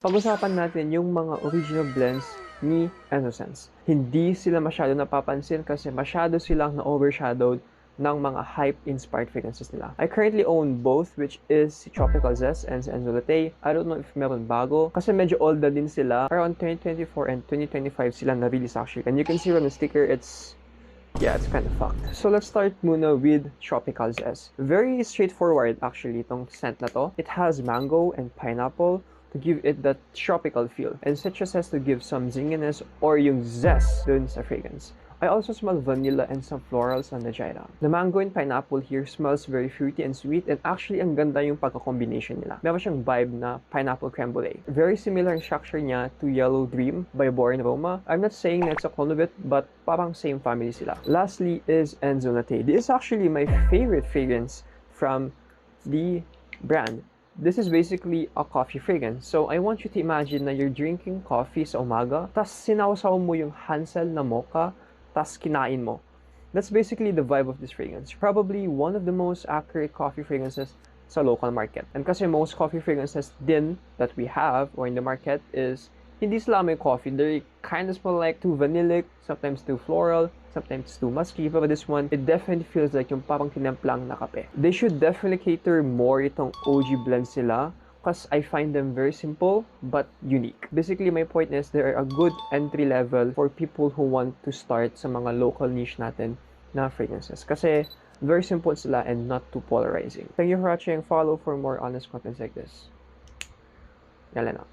Pag-usapan natin yung mga original blends ni Ennosense. Hindi sila masyado napapansin kasi masyado silang na-overshadowed ng mga hype-inspired fragrances nila. I currently own both, which is si Tropical Zest and si Enzo Latte. I don't know if meron bago kasi medyo old na din sila. Around 2024 and 2025 sila na-release actually. And you can see on the sticker, it's kind of fucked. So let's start muna with Tropical Zest. Very straightforward actually itong scent na to. It has mango and pineapple to give it that tropical feel. And citrus has to give some zinginess or yung zest dun sa fragrance. I also smell vanilla and some florals na dry down. The mango and pineapple here smells very fruity and sweet, and actually ang ganda yung pagka-combination nila. Meron siyang vibe na pineapple creme brulee. Very similar ang structure niya to Yellow Dream by Boring Aroma. I'm not saying na it's a clone of it, but parang same family sila. Lastly is Enzo Latte. This is actually my favorite fragrance from the brand. This is basically a coffee fragrance. So I want you to imagine na you're drinking coffee sa umaga, tas sinawsaw mo yung Hansel na mocha, tas kinain mo. That's basically the vibe of this fragrance. Probably one of the most accurate coffee fragrances sa local market. And kasi most coffee fragrances din that we have or in the market is hindi sila may coffee. They kind of smell like too vanillic, sometimes too floral, sometimes too musky. But this one, it definitely feels like yung parang tinemplang na kape. They should definitely cater more itong OG blends sila because I find them very simple but unique. Basically, my point is they're a good entry level for people who want to start sa mga local niche natin na fragrances. Kasi very simple sila and not too polarizing. Thank you for watching. Follow for more honest contents like this. Yalan out.